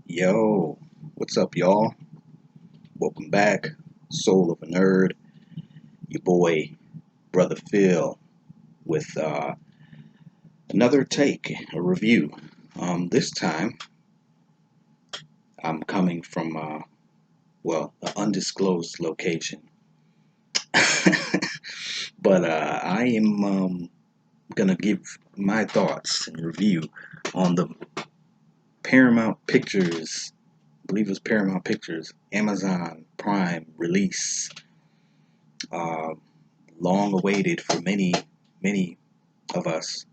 Yo, what's up, y'all? Welcome back. Soul of a Nerd, your boy, Brother Phil, with another take, a review. This time, I'm coming from, an undisclosed location. But I am gonna give my thoughts and review on the Paramount Pictures, I believe it was Paramount Pictures, Amazon Prime release. Uh, Long awaited for many of us,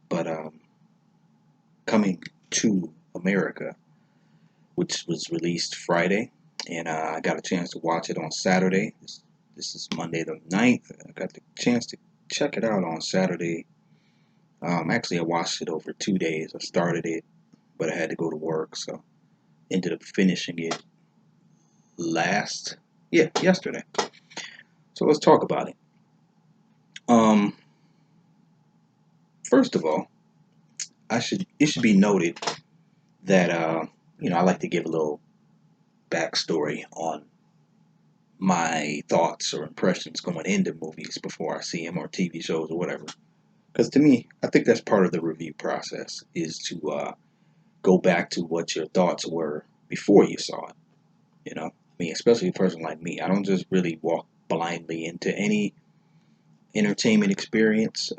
but coming to America, which was released Friday, and I got a chance to watch it on Saturday. This is Monday the 9th. I got the chance to check it out on Saturday. Actually, I watched it over 2 days. I started it, but I had to go to work, so ended up finishing it yesterday. So let's talk about it. Um, First of all, it should be noted that I like to give a little backstory on my thoughts or impressions going into movies before I see them or TV shows or whatever. Because to me, I think that's part of the review process is to go back to what your thoughts were before you saw it. I mean, especially a person like me, I don't just really walk blindly into any entertainment experience,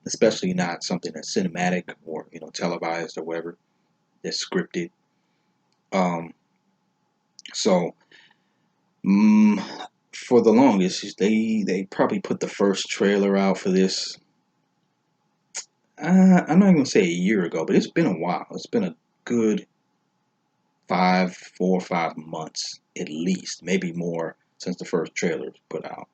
especially not something that's cinematic or televised or whatever that's scripted. Um, so Mm, for the longest, they probably put the first trailer out for this. I'm not even gonna say a year ago, but it's been a while. It's been a good 4 or 5 months at least, maybe more since the first trailer was put out.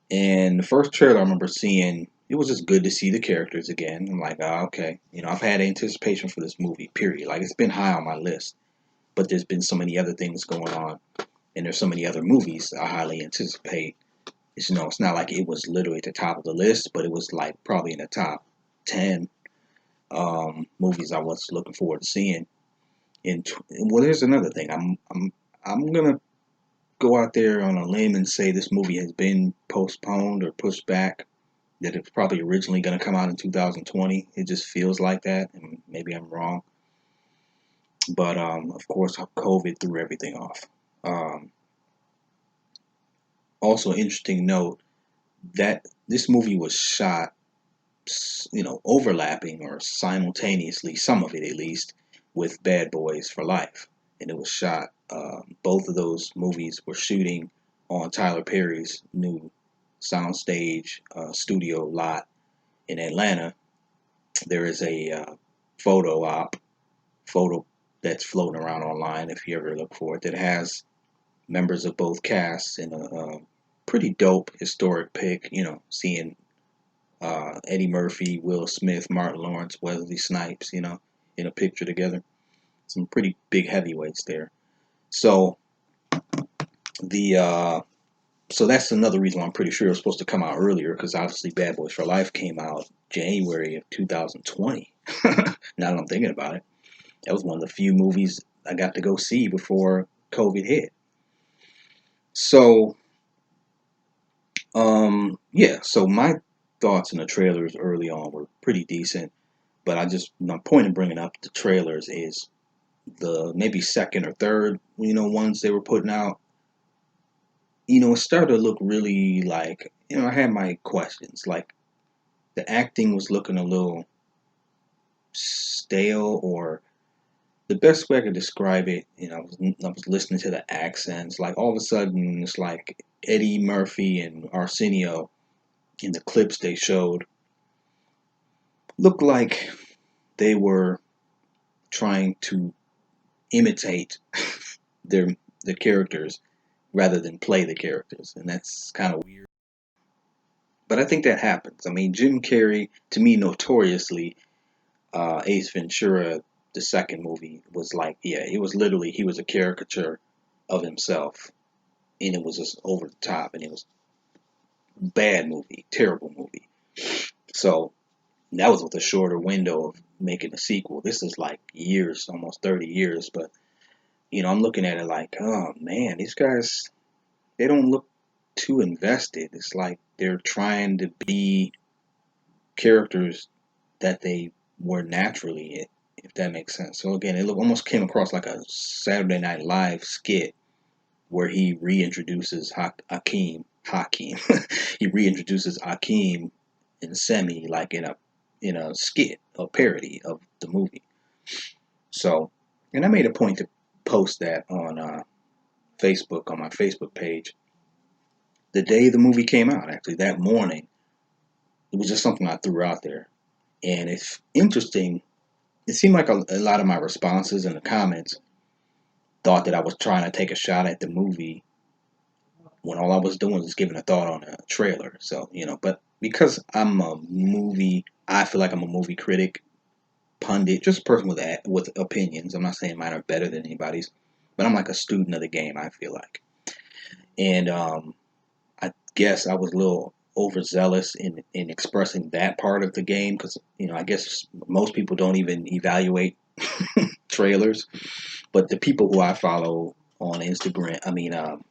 And the first trailer I remember seeing, it was just good to see the characters again. I'm like, oh, okay, I've had anticipation for this movie. Period. Like it's been high on my list, but there's been so many other things going on, and there's so many other movies I highly anticipate. It's not like it was literally at the top of the list, but it was like probably in the top 10 movies I was looking forward to seeing. Well, there's another thing. I'm gonna go out there on a limb and say this movie has been postponed or pushed back. That it's probably originally gonna come out in 2020. It just feels like that, and maybe I'm wrong. But of course, COVID threw everything off. Um, Also, interesting note that this movie was shot overlapping or simultaneously, some of it at least, with Bad Boys for Life. And it was shot, both of those movies were shooting on Tyler Perry's new soundstage studio lot in Atlanta. There is a photo that's floating around online if you ever look for it, that has members of both casts in a pretty dope historic pic, seeing Eddie Murphy, Will Smith, Martin Lawrence, Wesley Snipes, in a picture together. Some pretty big heavyweights there. So the so that's another reason why I'm pretty sure it was supposed to come out earlier, because obviously Bad Boys for Life came out January of 2020. Now that I'm thinking about it, that was one of the few movies I got to go see before COVID hit. So yeah, so my thoughts in the trailers early on were pretty decent. But my point in bringing up the trailers is the maybe second or third, ones they were putting out. It started to look really like, I had my questions. Like the acting was looking a little stale, or the best way I could describe it, I was listening to the accents. Like all of a sudden, it's like Eddie Murphy and Arsenio in the clips they showed looked like they were trying to imitate their the characters rather than play the characters, and that's kind of weird. But I think that happens. I mean, Jim Carrey, to me, notoriously, Ace Ventura, the second movie, was like, yeah, he was a caricature of himself, and it was just over the top, and it was bad movie, terrible movie. So that was with a shorter window of making a sequel. This is like years, almost 30 years, but I'm looking at it like, oh man, these guys, they don't look too invested. It's like they're trying to be characters that they were naturally, if that makes sense. So again, it almost came across like a Saturday Night Live skit where he reintroduces Hakeem. He reintroduces Hakeem and Semi like in a skit, a parody of the movie. So, and I made a point to post that on Facebook, on my Facebook page, the day the movie came out. Actually, that morning, it was just something I threw out there, and it's interesting. It seemed like a lot of my responses in the comments thought that I was trying to take a shot at the movie when all I was doing was giving a thought on a trailer. So, but because I feel like I'm a movie critic, pundit, just a person with opinions. I'm not saying mine are better than anybody's, but I'm like a student of the game, I feel like. And I guess I was a little overzealous in expressing that part of the game because, I guess most people don't even evaluate trailers, but the people who I follow on Instagram,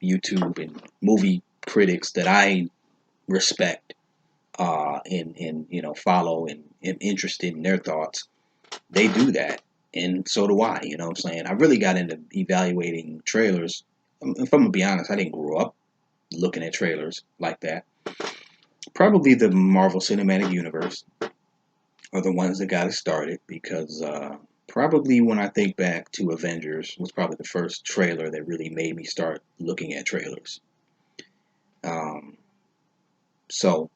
YouTube, and movie critics that I respect, and follow and am interested in their thoughts, they do that, and so do I. You know what I'm saying? I really got into evaluating trailers. If I'm gonna be honest, I didn't grow up looking at trailers like that. Probably the Marvel Cinematic Universe are the ones that got it started because probably when I think back to Avengers was probably the first trailer that really made me start looking at trailers. Um, so,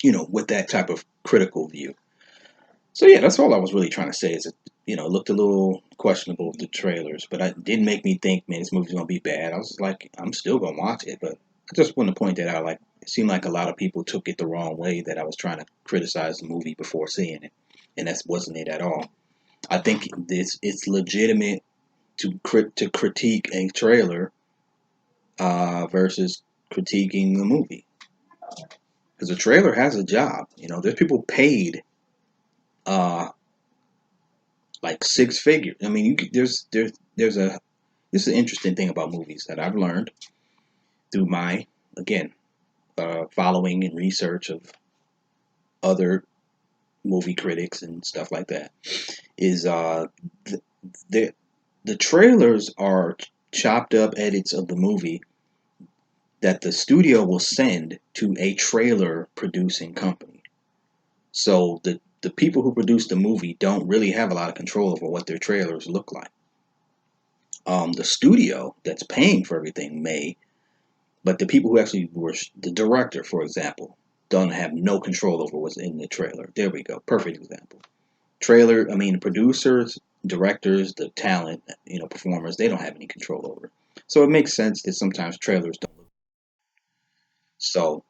with that type of critical view. So yeah, that's all I was really trying to say is that, it looked a little questionable with the trailers, but it didn't make me think, man, this movie's gonna be bad. I was just like, I'm still gonna watch it, but I just want to point that out. Like, it seemed like a lot of people took it the wrong way that I was trying to criticize the movie before seeing it, and that wasn't it at all. I think it's legitimate to critique a trailer versus critiquing a movie because a trailer has a job. There's people paid uh, like six figures. I mean, there's a this is an interesting thing about movies that I've learned through my again following and research of other movie critics and stuff like that. Is the the, the trailers are chopped up edits of the movie that the studio will send to a trailer producing company. So the people who produce the movie don't really have a lot of control over what their trailers look like. The studio that's paying for everything may, but the people who actually were the director, for example, don't have no control over what's in the trailer. There we go, perfect example. Producers, directors, the talent, performers, they don't have any control over it. So it makes sense that sometimes trailers don't look. So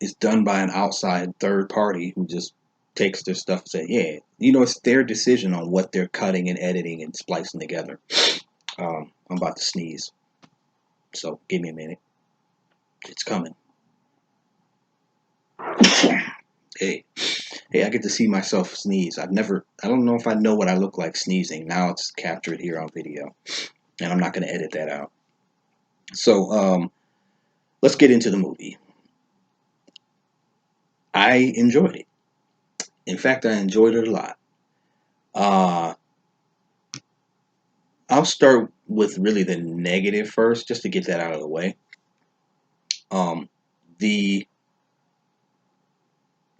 it's done by an outside third party who just takes their stuff and say, yeah, it's their decision on what they're cutting and editing and splicing together. I'm about to sneeze, so give me a minute. It's coming. Hey, hey, I get to see myself sneeze. I don't know if I know what I look like sneezing. Now it's captured here on video, and I'm not going to edit that out. So, let's get into the movie. I enjoyed it. In fact, I enjoyed it a lot. Uh, I'll start with really the negative first, just to get that out of the way. The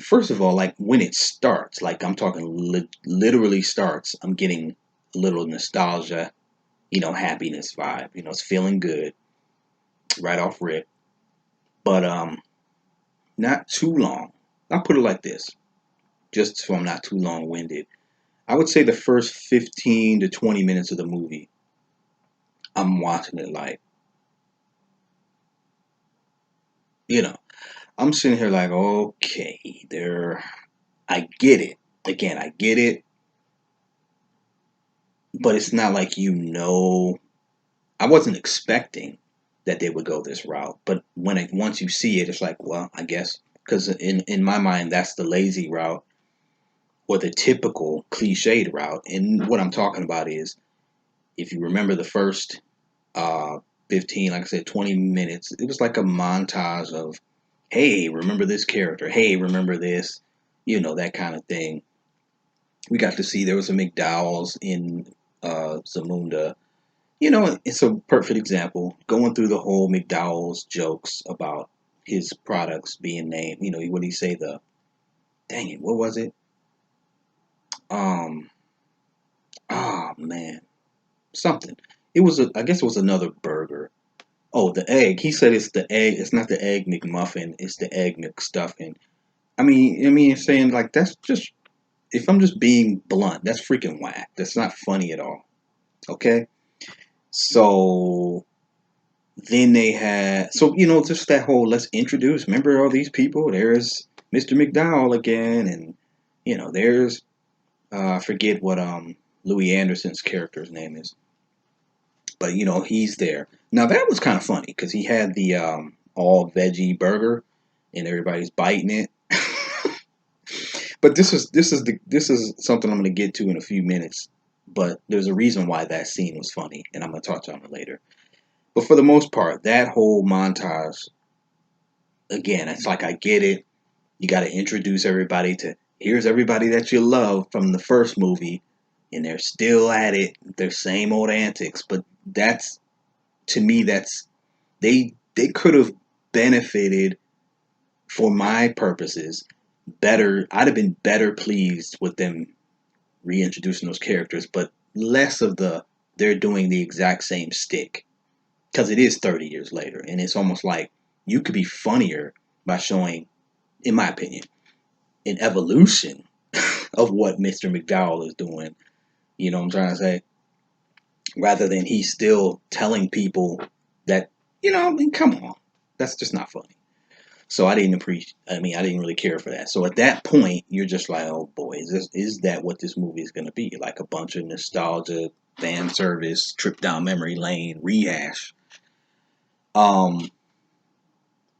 First of all, like when it starts, like I'm talking literally starts, I'm getting a little nostalgia, happiness vibe. It's feeling good right off rip, but not too long. I'll put it like this, just so I'm not too long winded. I would say the first 15 to 20 minutes of the movie, I'm watching it like, you know, I'm sitting here like, okay, I get it. Again, I get it, but it's not like I wasn't expecting that they would go this route. But once you see it, it's like, well, I guess because in my mind that's the lazy route. or the typical cliched route. And what I'm talking about is, if you remember the first uh, 15, like I said, 20 minutes, it was like a montage of, hey, remember this character? Hey, remember this? That kind of thing. We got to see there was a McDowell's in Zamunda. It's a perfect example. Going through the whole McDowell's jokes about his products being named. What do you say? Dang it, what was it? Um, man, something. I guess it was another burger. Oh, the egg. He said it's the egg. It's not the egg McMuffin. It's the egg McStuffin. Saying like that's just, if I'm just being blunt, that's freaking whack. That's not funny at all. Okay. So then they had, just that whole, let's introduce. Remember all these people? There's Mr. McDowell again, and there's I forget what Louis Anderson's character's name is, but he's there. Now that was kind of funny because he had the all veggie burger, and everybody's biting it. But this is something I'm going to get to in a few minutes. But there's a reason why that scene was funny, and I'm going to touch on it later. But for the most part, that whole montage, again, it's like, I get it. You got to introduce everybody to, here's everybody that you love from the first movie, and they're still at it, their same old antics. But that's, to me, they could have benefited, for my purposes, better. I'd have been better pleased with them reintroducing those characters, but less of they're doing the exact same stick, because it is 30 years later, and it's almost like you could be funnier by showing, in my opinion, an evolution of what Mr. McDowell is doing. You know what I'm trying to say? Rather than he's still telling people that, come on, that's just not funny. So I didn't appreciate. I didn't really care for that. So at that point, you're just like, oh boy, is that what this movie is going to be? Like a bunch of nostalgia, fan service, trip down memory lane, rehash. Um,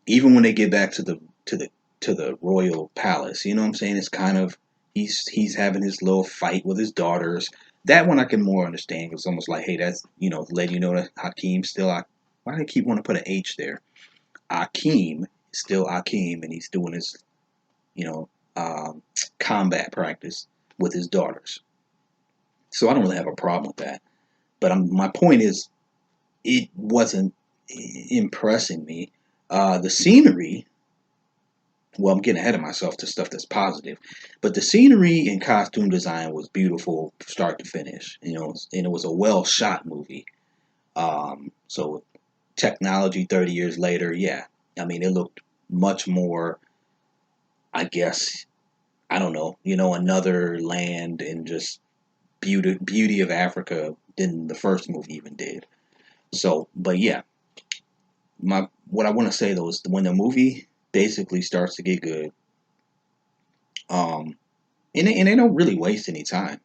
Even when they get back to the royal palace, you know what I'm saying? It's kind of, he's having his little fight with his daughters. That one I can more understand. It's almost like, hey, that's, letting you know that Hakeem still. Why do they keep wanting to put an H there? Akeem is still Akeem, and he's doing his, you know, um, combat practice with his daughters. So I don't really have a problem with that. But my point is, it wasn't impressing me. The scenery, well, I'm getting ahead of myself to stuff that's positive, but the scenery and costume design was beautiful, start to finish. And it was a well shot movie. So technology 30 years later, yeah, it looked much more, I guess, I don't know, another land and just beauty of Africa than the first movie even did. So, but yeah, what I want to say though is, when the movie basically starts to get good, um, and they don't really waste any time,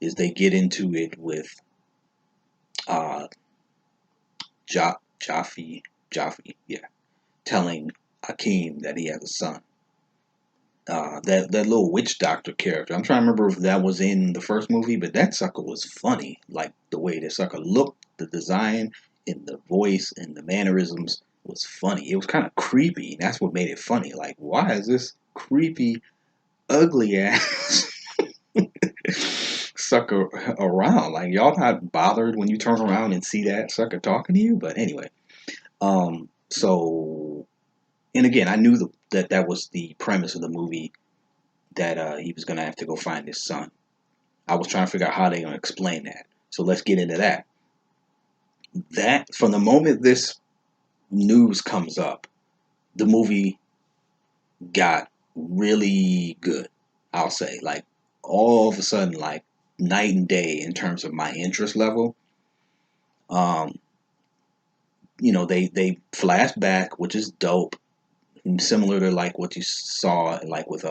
is they get into it with uh Jaffe, telling Akeem that he has a son. That little witch doctor character. I'm trying to remember if that was in the first movie, but that sucker was funny. Like the way the sucker looked, the design, and the voice and the mannerisms was funny. It was kind of creepy. That's what made it funny. Like, why is this creepy, ugly ass sucker around? Like, y'all not bothered when you turn around and see that sucker talking to you? But anyway, so, and again, I knew that was the premise of the movie, that he was going to have to go find his son. I was trying to figure out how they're going to explain that. So let's get into that. That, from the moment this news comes up, the movie got really good. I'll say, like, all of a sudden, like, night and day in terms of my interest level. Um, they flash back, which is dope, and similar to like what you saw like with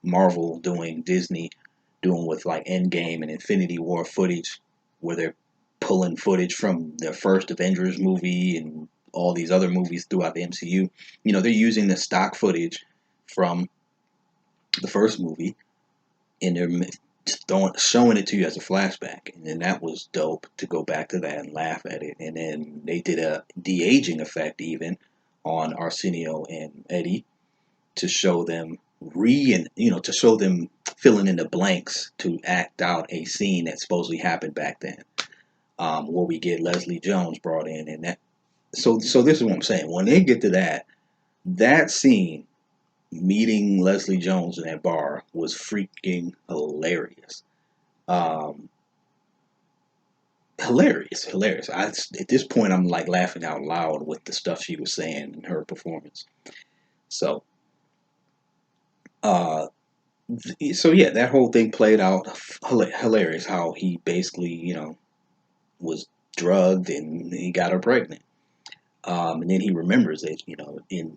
Marvel doing, Disney doing with like Endgame and Infinity War footage, where they're pulling footage from the first Avengers movie and all these other movies throughout the MCU. They're using the stock footage from the first movie, and they're showing it to you as a flashback, and then that was dope to go back to that and laugh at it. And then they did a de-aging effect even on Arsenio and Eddie to show them to show them filling in the blanks to act out a scene that supposedly happened back then, where we get Leslie Jones brought in, and that. So this is what I'm saying. When they get to that scene, meeting Leslie Jones in that bar was freaking hilarious. Um, hilarious. At this point, I'm like laughing out loud with the stuff she was saying in her performance. So, uh, so yeah, that whole thing played out hilarious. How he basically, was drugged and he got her pregnant. And then he remembers it, in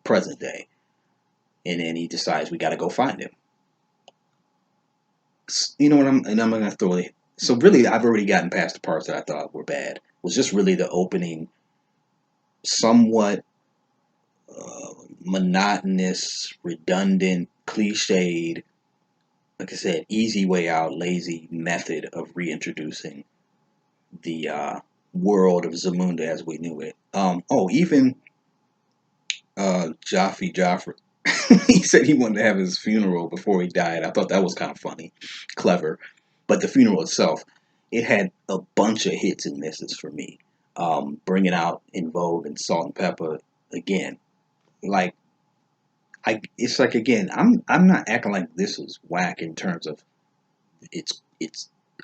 present day, and then he decides we got to go find him. You know what I'm gonna throw it. So really, I've already gotten past the parts that I thought were bad. It was just really the opening, somewhat monotonous, redundant, cliched, like I said, easy way out, lazy method of reintroducing the world of Zamunda as we knew it. Even Joffrey, he said he wanted to have his funeral before he died. I thought that was kind of funny, clever. But the funeral itself, it had a bunch of hits and misses for me. Bringing out In Vogue and Salt and Pepper again. Like, it's like again, I'm not acting like this is whack in terms of it's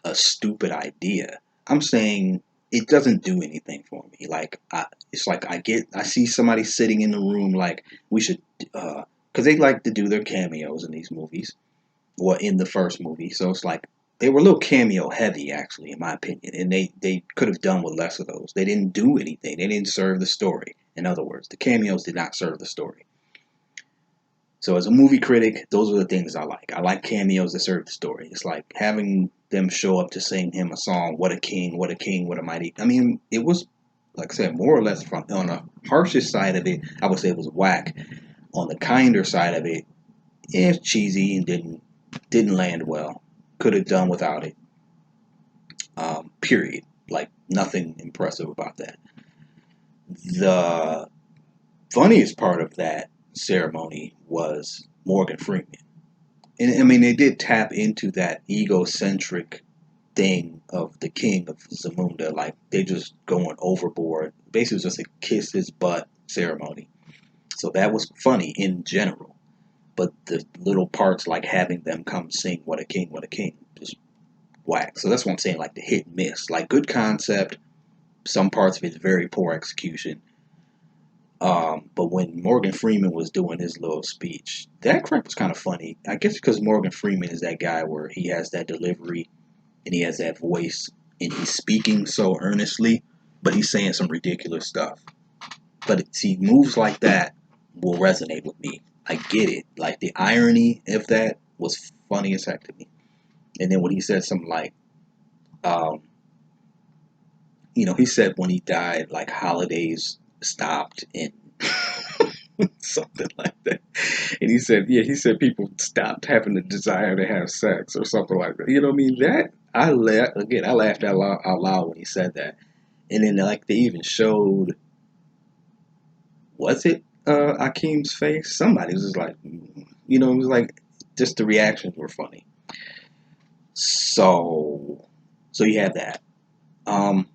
a stupid idea. I'm saying it doesn't do anything for me. It's like I see somebody sitting in the room like we should, because they like to do their cameos in these movies, or in the first movie. So it's like they were a little cameo heavy, actually, in my opinion, and they could have done with less of those. They didn't do anything. They didn't serve the story. In other words, the cameos did not serve the story. So as a movie critic, those are the things I like. I like cameos that serve the story. It's like having them show up to sing him a song, "What a King, What a King, What a Mighty." I mean, it was, like I said, more or less from on the harshest side of it, I would say it was whack. On the kinder side of it, it's cheesy and didn't land well. Could have done without it. Period. Like nothing impressive about that. The funniest part of that ceremony was Morgan Freeman. And I mean, they did tap into that egocentric thing of the king of Zamunda. Like, they just going overboard. Basically, it was just a kiss his butt ceremony. So that was funny in general. But the little parts, like having them come sing What a King, What a King, just whack. So that's what I'm saying, like the hit and miss. Like, good concept. Some parts of it's very poor execution. But when Morgan Freeman was doing his little speech, that crap was kind of funny. I guess because Morgan Freeman is that guy where he has that delivery and he has that voice and he's speaking so earnestly, but he's saying some ridiculous stuff. But see, moves like that will resonate with me. I get it. Like the irony of that was funny as heck to me. And then when he said something like, um, he said when he died, like holidays stopped and something like that. And he said, yeah, he said people stopped having the desire to have sex or something like that. You know what I mean? I laughed out loud when he said that. And then like they even showed, was it Akeem's face? Somebody was just like, it was like just the reactions were funny. So you had that. Um,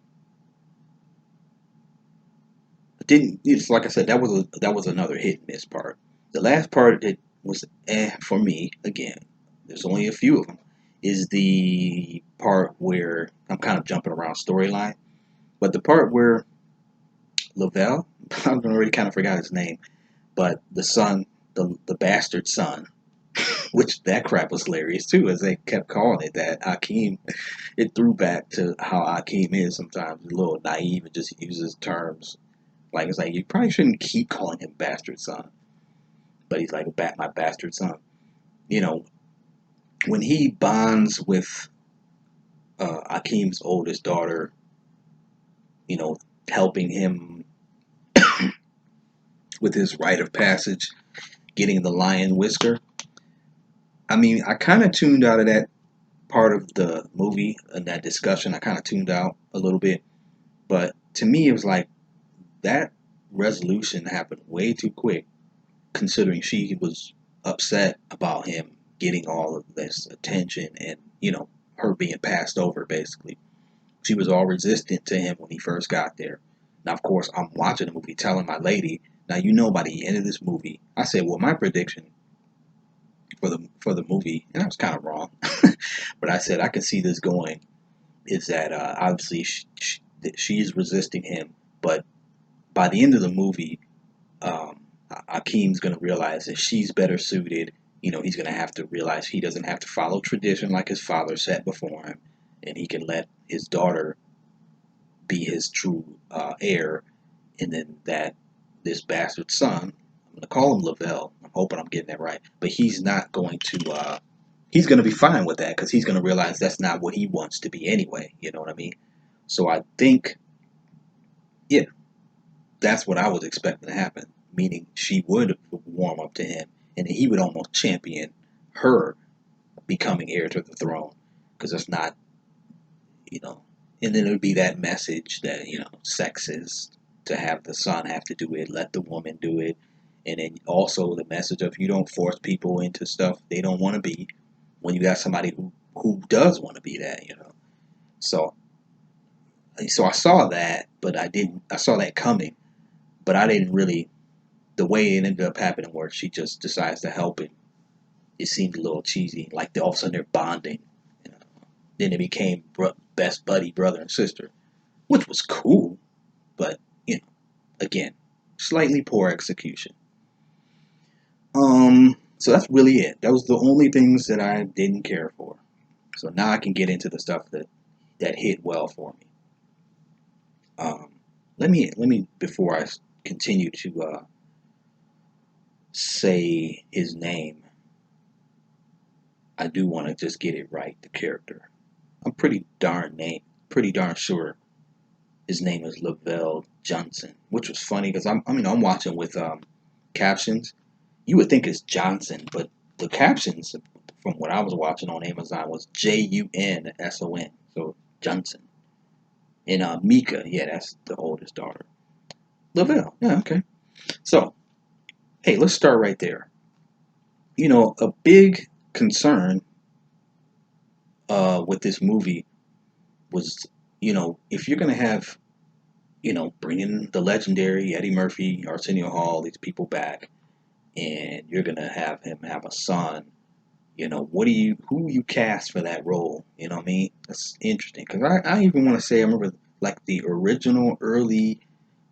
didn't it's like I said, that was another hit and miss part. The last part that was for me again. There's only a few of them. Is the part where I'm kind of jumping around storyline, but the part where Lavelle, I already kind of forgot his name, but the son, the bastard son, which that crap was hilarious too, as they kept calling it that. Akeem, it threw back to how Akeem is sometimes, a little naive and just uses terms. Like, it's like, you probably shouldn't keep calling him bastard son. But he's like, my bastard son. You know, when he bonds with Akeem's oldest daughter, helping him with his rite of passage, getting the lion whisker, I mean, I kind of tuned out of that part of the movie and that discussion. I kind of tuned out a little bit, but to me, it was like that resolution happened way too quick, considering she was upset about him getting all of this attention and her being passed over basically. She was all resistant to him when he first got there. Now, of course, I'm watching the movie, telling my lady. Now, by the end of this movie, I said, well, my prediction for the movie, and I was kind of wrong, but I said I could see this going is that obviously she's resisting him, but by the end of the movie, um, Akeem's going to realize that she's better suited. He's going to have to realize he doesn't have to follow tradition like his father set before him, and he can let his daughter be his true heir, and then that this bastard son, I'm going to call him Lavelle. I'm hoping I'm getting that right, but he's not going to. He's going to be fine with that because he's going to realize that's not what he wants to be anyway. You know what I mean? So I think, yeah, that's what I was expecting to happen. Meaning she would warm up to him, and he would almost champion her becoming heir to the throne because it's not, you know. And then it would be that message that sexist to have the son have to do it, let the woman do it, and then also the message of you don't force people into stuff they don't want to be when you got somebody who does want to be that. So I saw that, but I didn't. I saw that coming, but I didn't really. The way it ended up happening, where she just decides to help him, it seemed a little cheesy. Like all of a sudden they're bonding. You know. Then they became best buddy, brother and sister, which was cool, but again, slightly poor execution. So that's really it. That was the only things that I didn't care for. So now I can get into the stuff that hit well for me. Let me before I continue to say his name, I do want to just get it right. The character, I'm pretty darn sure his name is Lavelle Johnson, which was funny because I'm watching with captions. You would think it's Johnson, but the captions from what I was watching on Amazon was Junson. So Johnson. And Mika, yeah, that's the oldest daughter. Lavelle, yeah, okay. So, hey, let's start right there. A big concern with this movie was, if you're gonna have, bringing the legendary Eddie Murphy, Arsenio Hall, these people back, and you're gonna have him have a son. Who you cast for that role? You know what I mean? That's interesting because I even want to say I remember like the original early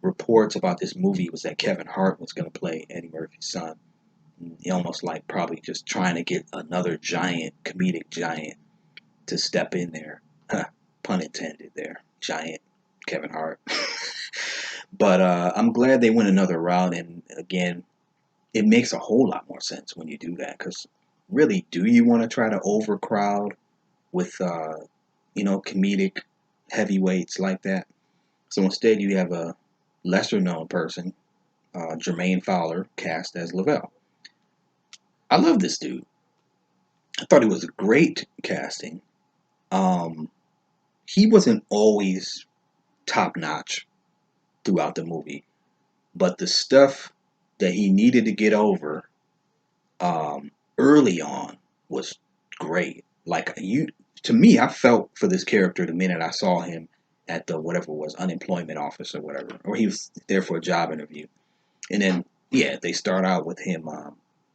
reports about this movie was that Kevin Hart was going to play Eddie Murphy's son. He almost like probably just trying to get another comedic giant to step in there. Huh, pun intended there. Giant Kevin Hart. But I'm glad they went another route, and again, it makes a whole lot more sense when you do that because really, do you want to try to overcrowd with comedic heavyweights like that? So instead, you have a lesser known person, Jermaine Fowler, cast as Lavelle. I love this dude. I thought it was a great casting. Um, he wasn't always top notch throughout the movie, but the stuff that he needed to get over early on was great. Like to me, I felt for this character the minute I saw him at the whatever it was unemployment office or whatever, or he was there for a job interview, and then yeah, they start out with him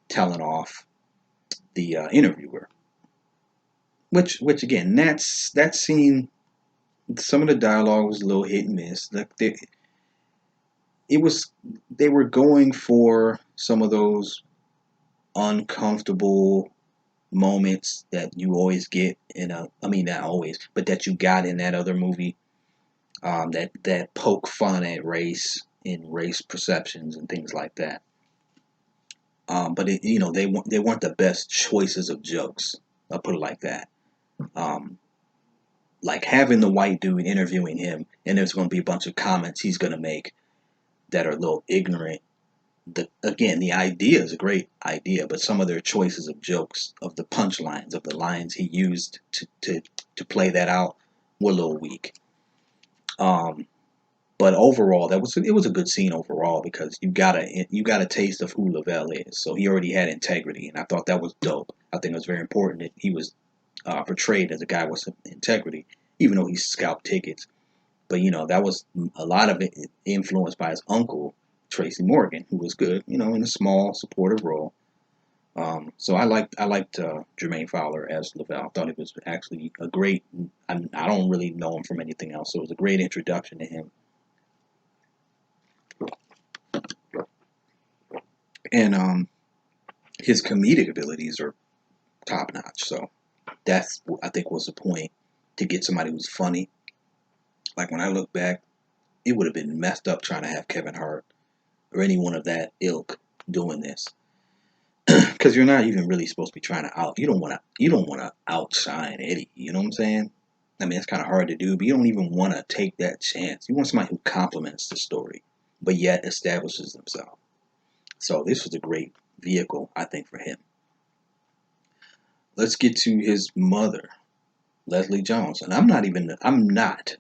telling off the interviewer, which again, that scene. Some of the dialogue was a little hit and miss. Like it was, they were going for some of those uncomfortable moments that you always get I mean not always, but that you got in that other movie, that poke fun at race and race perceptions and things like that. But they weren't the best choices of jokes. I'll put it like that. Um, like having the white dude interviewing him, and there's going to be a bunch of comments he's going to make that are a little ignorant the idea is a great idea, but some of their choices of jokes, of the punchlines, of the lines he used to play that out were a little weak. Um, but overall, it was a good scene overall because you got a taste of who Lavelle is. So he already had integrity, and I thought that was dope. I think it was very important that he was portrayed as a guy with some integrity, even though he scalped tickets. But that was a lot of it influenced by his uncle Tracy Morgan, who was good, in a small supportive role. So I liked Jermaine Fowler as Lavelle. I thought it was actually a great. I don't really know him from anything else, so it was a great introduction to him. And his comedic abilities are top notch. So that's I think was the point, to get somebody who's funny. Like when I look back, it would have been messed up trying to have Kevin Hart or anyone of that ilk doing this, because you're not even really supposed to be trying to out. You don't want to outshine Eddie. You know what I'm saying? I mean, it's kind of hard to do, but you don't even want to take that chance. You want somebody who complements the story, but yet establishes themselves. So this was a great vehicle, I think, for him. Let's get to his mother, Leslie Jones. And I'm not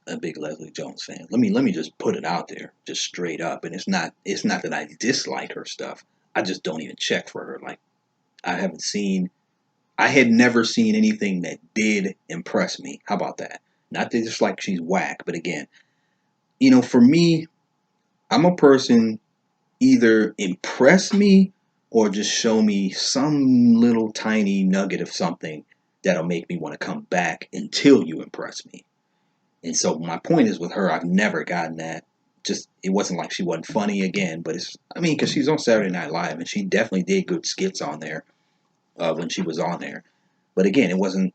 a big Leslie Jones fan. Let me just put it out there, just straight up. And it's not that I dislike her stuff. I just don't even check for her. Like, I had never seen anything that did impress me. How about that? Not that it's like she's whack, but again, for me, I'm a person, either impress me or just show me some little tiny nugget of something that'll make me want to come back until you impress me. And so my point is, with her, I've never gotten that. Just, it wasn't like she wasn't funny again, but because she's on Saturday Night Live and she definitely did good skits on there when she was on there. But again, it wasn't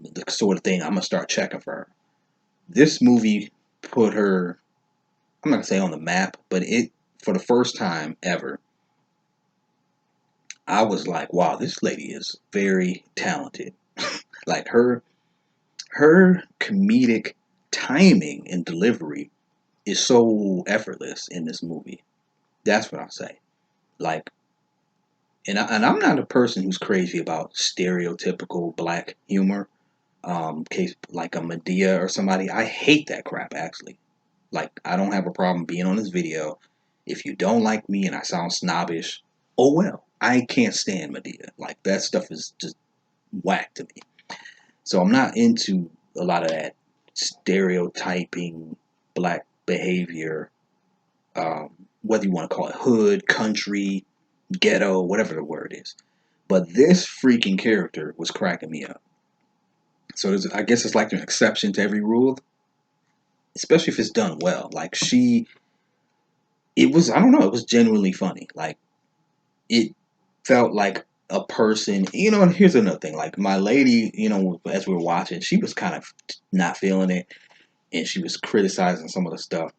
the sort of thing I'm gonna start checking for her. This movie put her, I'm not gonna say on the map, but it, for the first time ever, I was like, wow, this lady is very talented. Like her comedic timing and delivery is so effortless in this movie. That's what I'll say. Like, and I'm not a person who's crazy about stereotypical black humor. Case like a Medea or somebody. I hate that crap, actually. Like, I don't have a problem being on this video. If you don't like me and I sound snobbish, oh well. I can't stand Medea. Like, that stuff is just whack to me. So I'm not into a lot of that stereotyping black behavior, whether you want to call it hood, country, ghetto, whatever the word is. But this freaking character was cracking me up. So I guess it's like an exception to every rule, especially if it's done well. Like, it was, I don't know, it was genuinely funny. Like, it felt like a person, and here's another thing. Like, my lady, as we were watching, she was kind of not feeling it, and she was criticizing some of the stuff.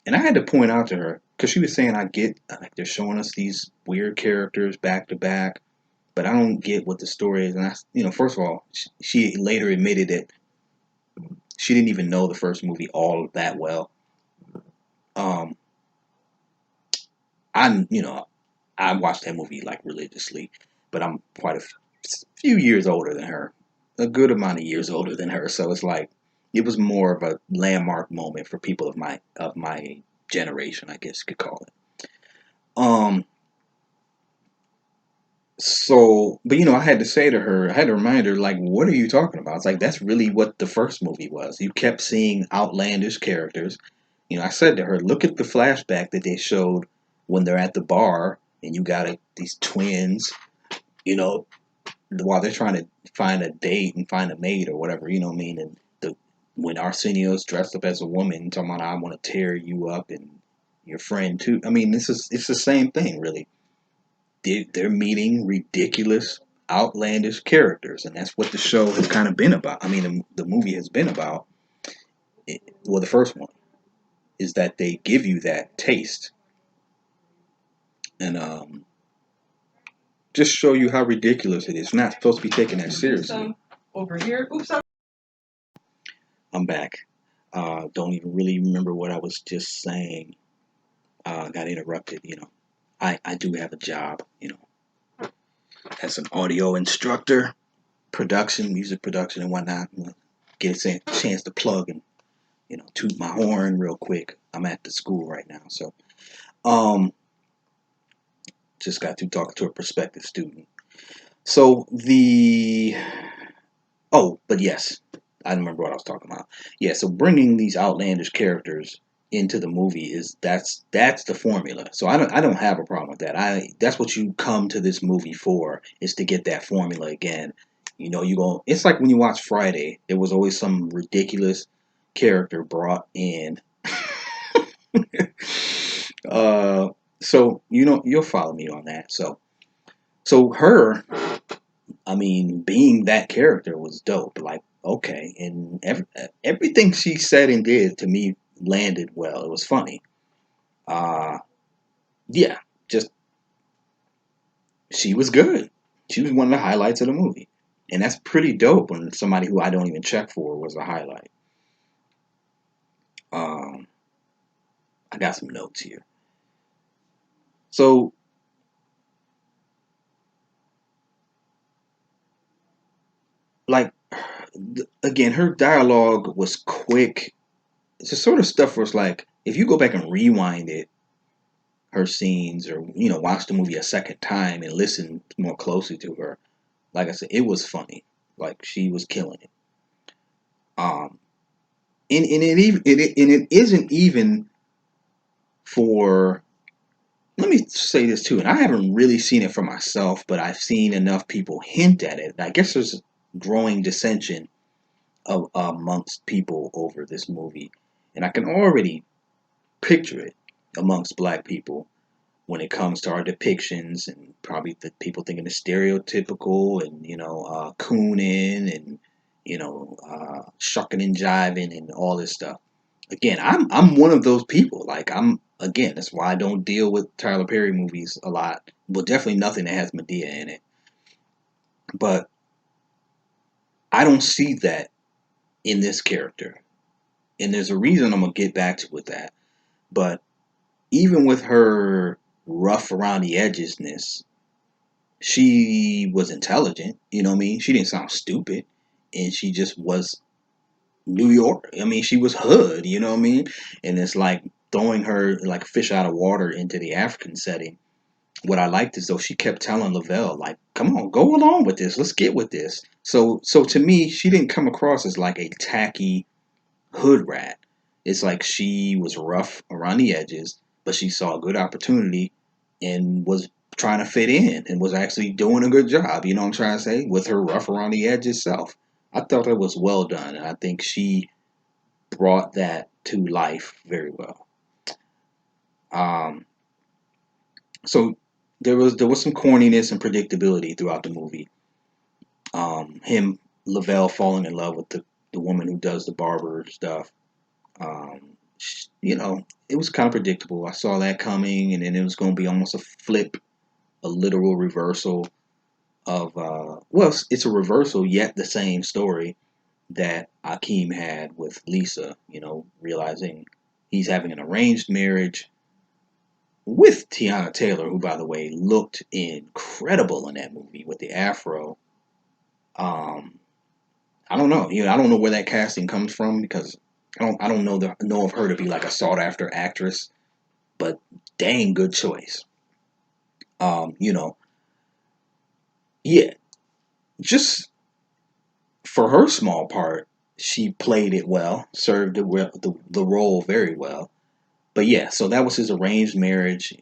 And I had to point out to her, because she was saying, I get, like, they're showing us these weird characters back to back, but I don't get what the story is. And first of all, she later admitted that she didn't even know the first movie all that well. Um, I'm, I watched that movie like religiously, but I'm quite a few years older than her, a good amount of years older than her. So it's like it was more of a landmark moment for people of my generation, I guess you could call it. Um, So, but I had to say to her, I had to remind her, like, what are you talking about? It's like, that's really what the first movie was. You kept seeing outlandish characters. I said to her, look at the flashback that they showed when they're at the bar and you got these twins, you know, while they're trying to find a date and find a mate or whatever, you know what I mean? And when Arsenio's dressed up as a woman, talking about, I want to tear you up and your friend too. I mean, it's the same thing, really. They're meeting ridiculous, outlandish characters, and that's what the show has kind of been about. I mean, the movie has been about. Well, the first one is that they give you that taste and just show you how ridiculous it is. It's not supposed to be taken that seriously. Over here. Oops. I'm back. Don't even really remember what I was just saying. Got interrupted. I do have a job, as an audio instructor, production, music production, and whatnot. Get a chance to plug and toot my horn real quick. I'm at the school right now, so um, just got to talk to a prospective student. So but yes, I remember what I was talking about. Yeah, so bringing these outlandish characters into the movie that's the formula. So I don't have a problem with that. That's what you come to this movie for, is to get that formula again. It's like when you watch Friday, there was always some ridiculous character brought in. uh so you'll follow me on that. So her, I mean, being that character was dope. Like, okay, and everything she said and did to me landed well. It was funny. Uh, yeah, just she was good. She was one of the highlights of the movie, and that's pretty dope when somebody who I don't even check for was a highlight. Um, I got some notes here. So, like, again, her dialogue was quick. It's the sort of stuff where it's like, if you go back and rewind it, her scenes, or watch the movie a second time and listen more closely to her, like I said, it was funny. Like, she was killing it. um and it isn't even for, let me say this too, and I haven't really seen it for myself, but I've seen enough people hint at it. I guess there's growing dissension amongst people over this movie, and I can already picture it amongst black people when it comes to our depictions, and probably the people thinking it's stereotypical, and cooning, and shucking and jiving and all this stuff. Again, I'm one of those people. Like, that's why I don't deal with Tyler Perry movies a lot. Well, definitely nothing that has Medea in it. But I don't see that in this character, and there's a reason I'm gonna get back to with that. But even with her rough around the edgesness, she was intelligent. You know what I mean? She didn't sound stupid, and she just was New York. I mean, she was hood. You know what I mean? And it's like throwing her like a fish out of water into the African setting. What I liked is, though, she kept telling Lavelle, like, "Come on, go along with this. Let's get with this." So to me, she didn't come across as like a tacky hood rat. It's like she was rough around the edges, but she saw a good opportunity and was trying to fit in, and was actually doing a good job. You know what I'm trying to say? With her rough around the edges self. I thought that was well done, and I think she brought that to life very well. Um, so there was some corniness and predictability throughout the movie. Him, Lavelle, falling in love with the woman who does the barber stuff. It was kind of predictable. I saw that coming, and then it was going to be almost a flip, a literal reversal of, well, it's a reversal, yet the same story that Akeem had with Lisa, realizing he's having an arranged marriage with Tiana Taylor, who, by the way, looked incredible in that movie with the afro. Um, I don't know. I don't know where that casting comes from, because I don't know of her to be like a sought after actress, but dang good choice. Um, you know, yeah, just for her small part, she played it well, served the role very well. But yeah, so that was his arranged marriage.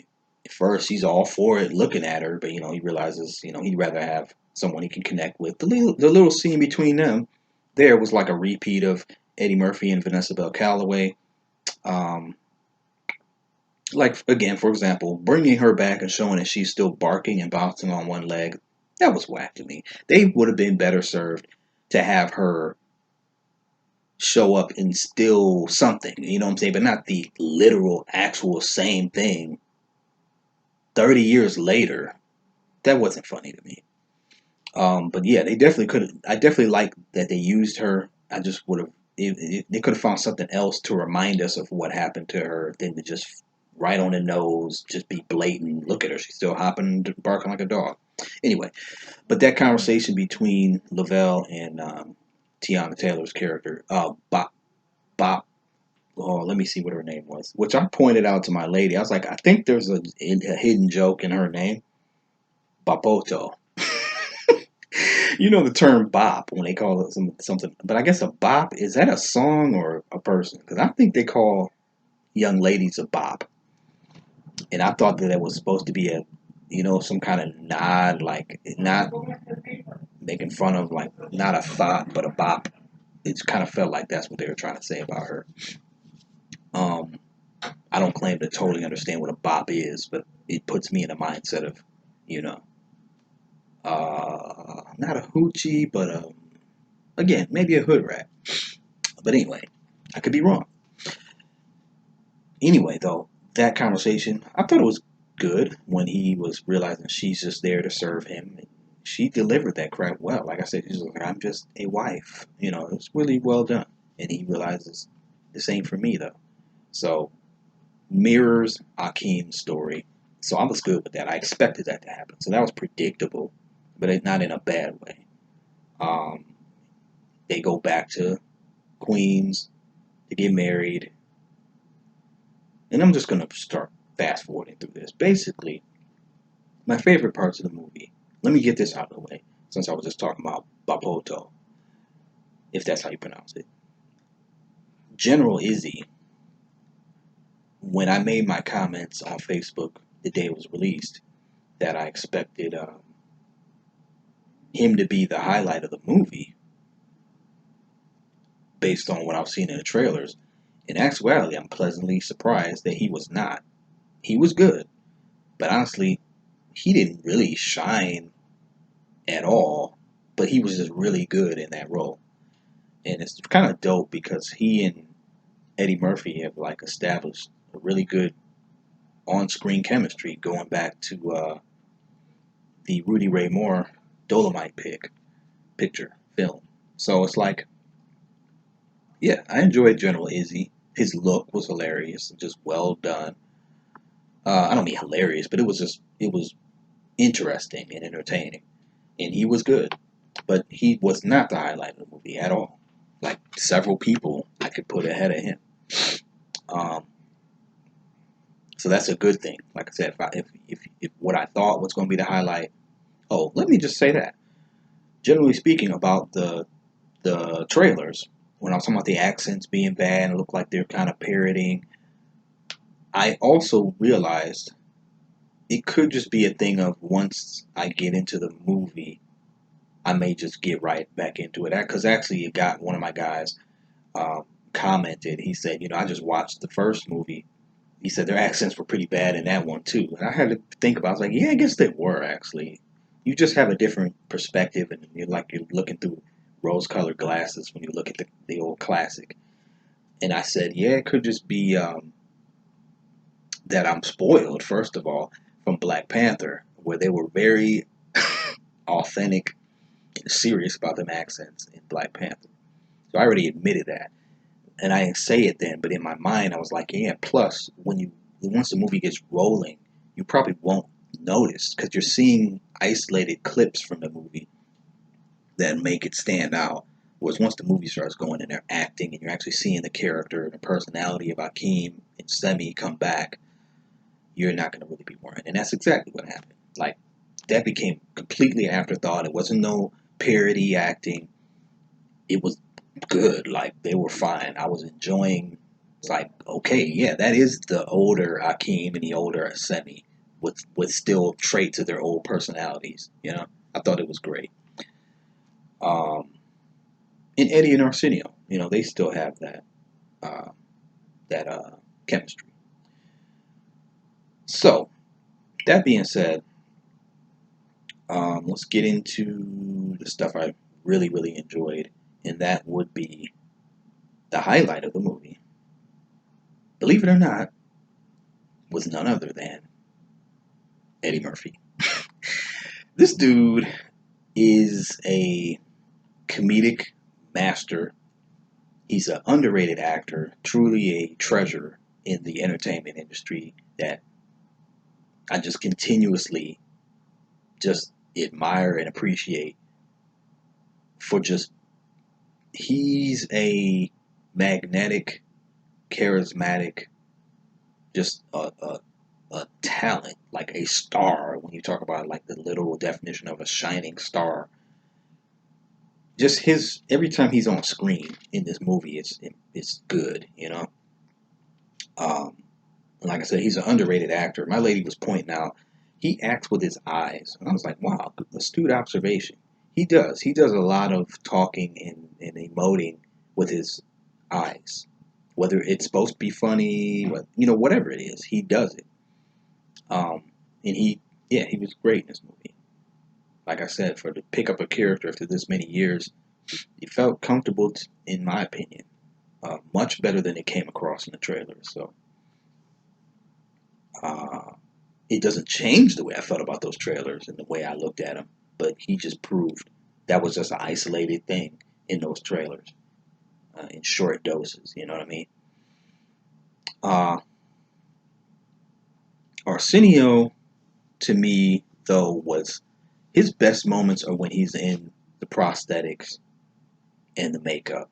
At first, he's all for it, looking at her, but he realizes he'd rather have someone he can connect with. The little scene between them there was like a repeat of Eddie Murphy and Vanessa Bell Calloway. Um, like, again, for example, bringing her back and showing that she's still barking and bouncing on one leg, that was whack to me. They would have been better served to have her show up and still something, you know what I'm saying, but not the literal, actual same thing 30 years later. That wasn't funny to me. But yeah, they definitely could have. I definitely like that they used her. I just would have. They could have found something else to remind us of what happened to her than to just right on the nose, just be blatant. Look at her, she's still hopping, barking like a dog. Anyway, but that conversation between Lavelle and Tiana Taylor's character, Bop, oh, let me see what her name was, which I pointed out to my lady. I was like, I think there's a hidden joke in her name, Bapoto. You know the term bop when they call it something, but I guess a bop, is that a song or a person? Because I think they call young ladies a bop, and I thought that it was supposed to be a, some kind of nod, like not making fun of, like not a thought, but a bop. It kind of felt like that's what they were trying to say about her. Um, I don't claim to totally understand what a bop is, but it puts me in a mindset of, you know, not a hoochie, but again, maybe a hood rat. But anyway, I could be wrong. Anyway, though, that conversation, I thought it was good when he was realizing she's just there to serve him. She delivered that crap well. Like I said, she's like, I'm just a wife. It's really well done. And he realizes this ain't for me, though. So, mirrors Akeem's story. So I was good with that. I expected that to happen. So that was predictable, but not in a bad way. Um, they go back to Queens to get married. And I'm just going to start fast forwarding through this. Basically, my favorite parts of the movie. Let me get this out of the way, since I was just talking about Bapoto, if that's how you pronounce it. General Izzy, when I made my comments on Facebook the day it was released, that I expected him to be the highlight of the movie, based on what I've seen in the trailers. In actuality, I'm pleasantly surprised that he was not. He was good, but honestly, he didn't really shine at all, but he was just really good in that role. And it's kind of dope because he and Eddie Murphy have like established a really good on-screen chemistry going back to the Rudy Ray Moore Dolomite picture film. So it's like, yeah, I enjoyed General Izzy. His look was hilarious and just well done. I don't mean hilarious, but it was interesting and entertaining, and he was good. But he was not the highlight of the movie at all. Like several people I could put ahead of him. Um, so that's a good thing. Like I said, if what I thought was going to be the highlight, oh, let me just say that. Generally speaking, about the trailers, when I was talking about the accents being bad and look like they're kind of parroting, I also realized it could just be a thing of once I get into the movie, I may just get right back into it. Because actually, it got one of my guys commented. He said, I just watched the first movie. He said their accents were pretty bad in that one too. And I had to think about it. I was like, yeah, I guess they were actually. You just have a different perspective, and you're looking through rose-colored glasses when you look at the old classic. And I said, yeah, it could just be that I'm spoiled, first of all, from Black Panther, where they were very authentic and serious about them accents in Black Panther. So I already admitted that. And I didn't say it then, but in my mind I was like, yeah, plus once the movie gets rolling, you probably won't notice because you're seeing isolated clips from the movie that make it stand out. Whereas once the movie starts going and they're acting and you're actually seeing the character and the personality of Akeem and Semi come back, you're not going to really be worried. And that's exactly what happened. Like, that became completely afterthought. It wasn't no parody acting. It was good. Like, they were fine. I was enjoying. It's like, okay, yeah, that is the older Akeem and the older Semi with still traits of their old personalities. I thought it was great. Um, and Eddie and Arsenio, they still have uh, that chemistry. So that being said, let's get into the stuff I really, really enjoyed, and that would be the highlight of the movie. Believe it or not, was none other than Eddie Murphy. This dude is a comedic master. He's an underrated actor, truly a treasure in the entertainment industry that I just continuously just admire and appreciate for just he's a magnetic, charismatic, just a talent, like a star. When you talk about like the literal definition of a shining star, just his every time he's on screen in this movie, it's good, you know. Um, like I said, he's an underrated actor. My lady was pointing out he acts with his eyes, and I was like, wow, astute observation. He does. He does a lot of talking and emoting with his eyes, whether it's supposed to be funny, whatever it is, he does it. And yeah, he was great in this movie. Like I said, for to pick up a character after this many years, he felt comfortable, in my opinion, much better than it came across in the trailer. So uh, it doesn't change the way I felt about those trailers and the way I looked at them, but he just proved that was just an isolated thing in those trailers, in short doses. You know what I mean? Uh, Arsenio, to me, though, was his best moments are when he's in the prosthetics and the makeup.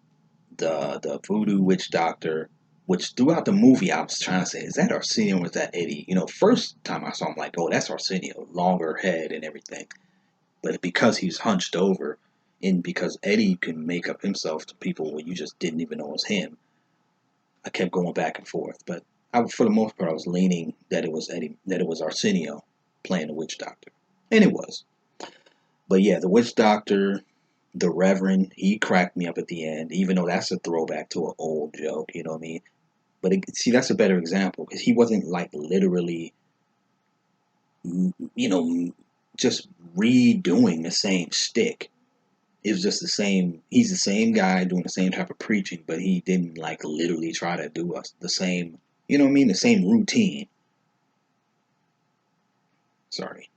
The voodoo witch doctor, which throughout the movie I was trying to say, is that Arsenio or is that Eddie? First time I saw him, like, oh, that's Arsenio, longer head and everything. But because he's hunched over, and because Eddie can make up himself to people where you just didn't even know it was him, I kept going back and forth. But for the most part, I was leaning that it was Eddie, that it was Arsenio playing the witch doctor, and it was. But yeah, the witch doctor, the Reverend, he cracked me up at the end, even though that's a throwback to an old joke, you know what I mean? But see, that's a better example because he wasn't like literally, you know, just redoing the same stick. It was just the same. He's the same guy doing the same type of preaching, but he didn't like literally try to do us the same. You know what I mean? The same routine. Sorry.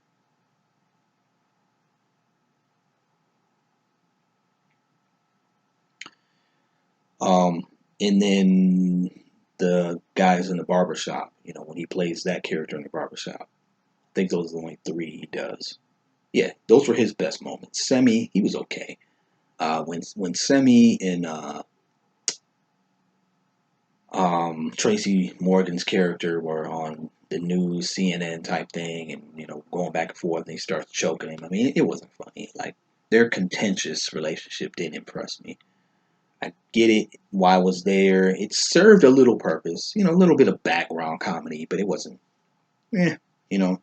Um, and then the guys in the barbershop. When he plays that character in the barbershop. I think those are the only three he does. Yeah, those were his best moments. Semi, he was okay. When Semi and Tracy Morgan's character were on the news, CNN type thing, and going back and forth, and he starts choking him. I mean, it wasn't funny. Like their contentious relationship didn't impress me. I get it. Why was there? It served a little purpose, a little bit of background comedy, but it wasn't. Eh, you know.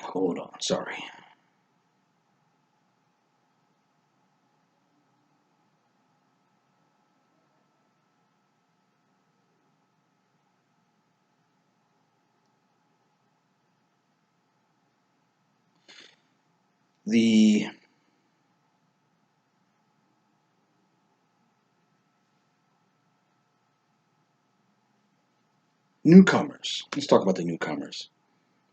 Hold on. Sorry. The newcomers. Let's talk about the newcomers.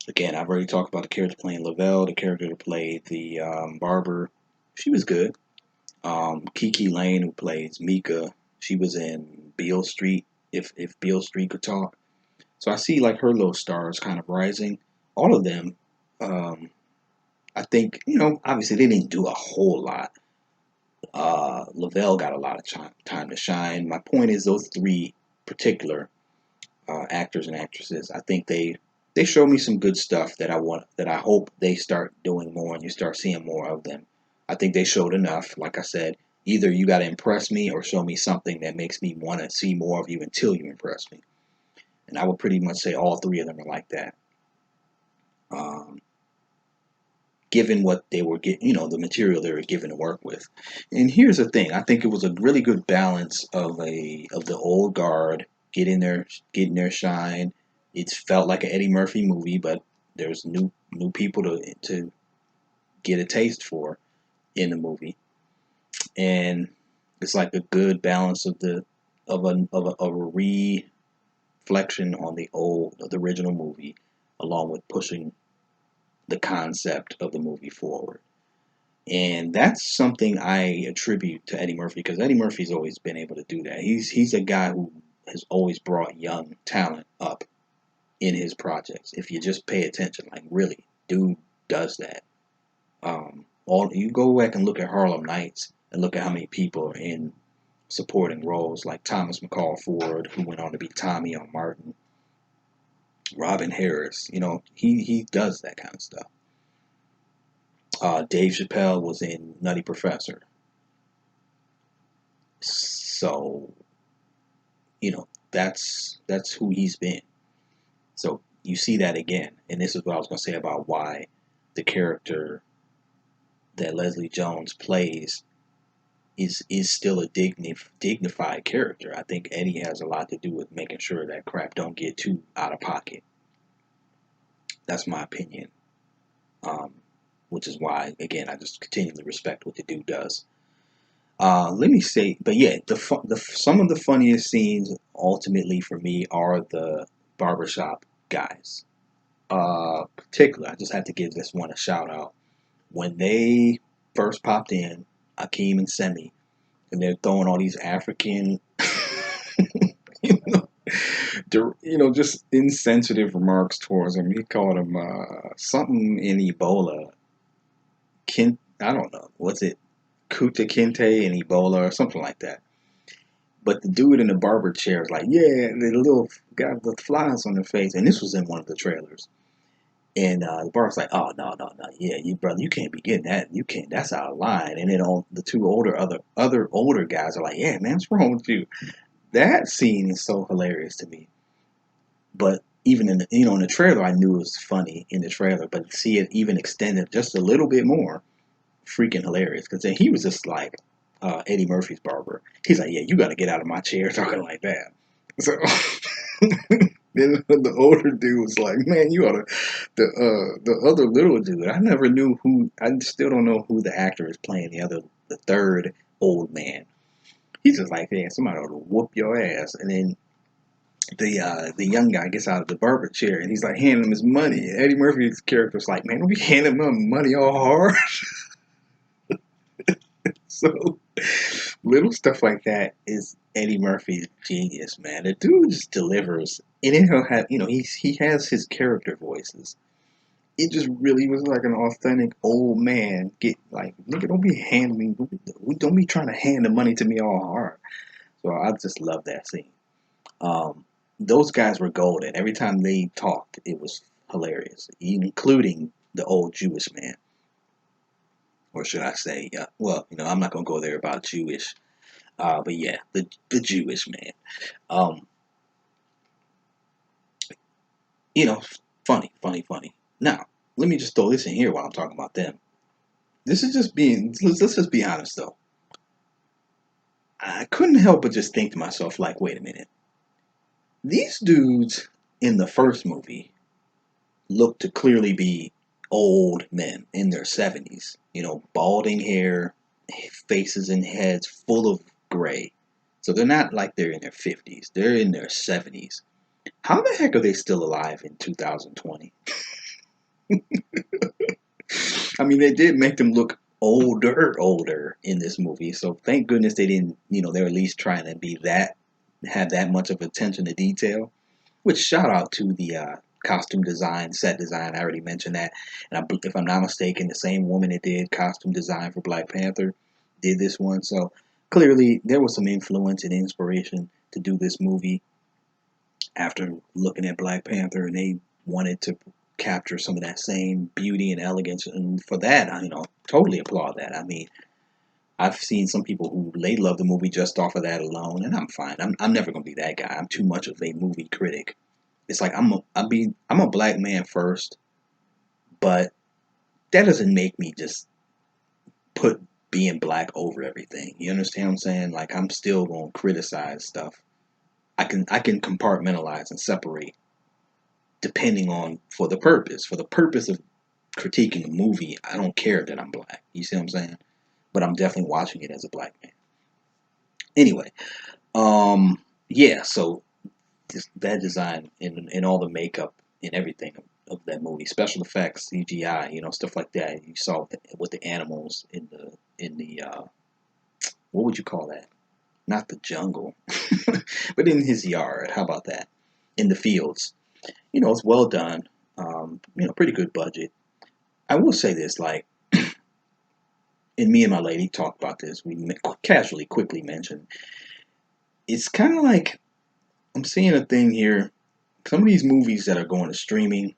Again, I've already talked about the character playing Lavelle, the character that played the barber. She was good. Kiki Lane, who plays Mika, she was in Beale Street. If Beale Street could talk, so I see like her little stars kind of rising. All of them, um, I think obviously they didn't do a whole lot. Lavelle got a lot of time to shine. My point is those three particular actors and actresses. I think they show me some good stuff that I hope they start doing more and you start seeing more of them. I think they showed enough. Like I said, either you got to impress me or show me something that makes me want to see more of you until you impress me. And I would pretty much say all three of them are like that. Um, Given what they were getting, the material they were given to work with. And here's the thing: I think it was a really good balance of the old guard getting their shine, It's felt like an Eddie Murphy movie, but there's new people to get a taste for in the movie, and it's like a good balance of a reflection on the original movie, along with pushing the concept of the movie forward. And that's something I attribute to Eddie Murphy, because Eddie Murphy's always been able to do that. He's a guy who has always brought young talent up in his projects. If you just pay attention, like really, dude does that. All you go back and look at Harlem Nights and look at how many people are in supporting roles, like Thomas McCall Ford, who went on to be Tommy on Martin, Robin Harris. He does that kind of stuff. Dave Chappelle was in Nutty Professor. So, that's who he's been. So you see that again, and this is what I was going to say about why the character that Leslie Jones plays is still a dignified character. I think Eddie has a lot to do with making sure that crap don't get too out of pocket. That's my opinion. Which is why, again, I just continually respect what the dude does. Let me say, but yeah, some of the funniest scenes ultimately for me are the barbershop guys. Particularly, I just have to give this one a shout out. When they first popped in, Akeem and Semi, and they're throwing all these African, you know, just insensitive remarks towards him. He called him something in Ebola. I don't know. What's it? Kuta Kinte and Ebola or something like that. But the dude in the barber chair is like, yeah, the little guy with the flies on their face. And this was in one of the trailers. And the barber's like, oh, no, no, no. Yeah, you brother, you can't be getting that. You can't. That's out of line. And then all the two other older guys are like, yeah, man, what's wrong with you? That scene is so hilarious to me. But even in the trailer, I knew it was funny in the trailer. But to see it even extended just a little bit more, freaking hilarious. Because then he was just like Eddie Murphy's barber. He's like, yeah, you got to get out of my chair talking like that. So then the older dude was like, man, you ought to. The other little dude, I never knew who. I still don't know who the actor is playing the third old man. He's just like, yeah, somebody ought to whoop your ass. And then the young guy gets out of the barber chair and he's like handing him his money. Eddie Murphy's character's like, man, don't be handing him money all hard. So little stuff like that is Eddie Murphy's genius, man. The dude just delivers, and then he'll have, he has his character voices. It just really was like an authentic old man. Get like, nigga, don't be handing me, don't be trying to hand the money to me all hard. So I just love that scene. Those guys were golden. Every time they talked, it was hilarious, including the old Jewish man. Or should I say, well, I'm not gonna go there about Jewish, but yeah, the Jewish man. Um, you know, funny, funny, funny. Now, let me just throw this in here while I'm talking about them. This is just being. Let's just be honest though. I couldn't help but just think to myself, like, wait a minute. These dudes in the first movie look to clearly be old men in their 70s. Balding hair, faces and heads full of gray. So they're not like they're in their 50s. They're in their 70s. How the heck are they still alive in 2020? I mean, they did make them look older in this movie. So thank goodness they didn't, they're at least trying to have that much of attention to detail. Which shout out to the costume design, set design. I already mentioned that. And if I'm not mistaken, the same woman that did costume design for Black Panther did this one. So clearly there was some influence and inspiration to do this movie after looking at Black Panther, and they wanted to capture some of that same beauty and elegance. And for that, I totally applaud that. I mean, I've seen some people who they love the movie just off of that alone, and I'm fine. I'm never gonna be that guy. I'm too much of a movie critic. It's like I'm a black man first, but that doesn't make me just put being black over everything. You understand what I'm saying? Like I'm still gonna criticize stuff. I can compartmentalize and separate depending on for the purpose. For the purpose of critiquing a movie, I don't care that I'm black. You see what I'm saying? But I'm definitely watching it as a black man. Anyway, yeah. So that design and all the makeup and everything of that movie, special effects, CGI, stuff like that. You saw with the animals in the what would you call that? Not the jungle, but in his yard. How about that? In the fields. It's well done. Pretty good budget. I will say this, like, and me and my lady talked about this. We casually, quickly mentioned it's kind of like I'm seeing a thing here. Some of these movies that are going to streaming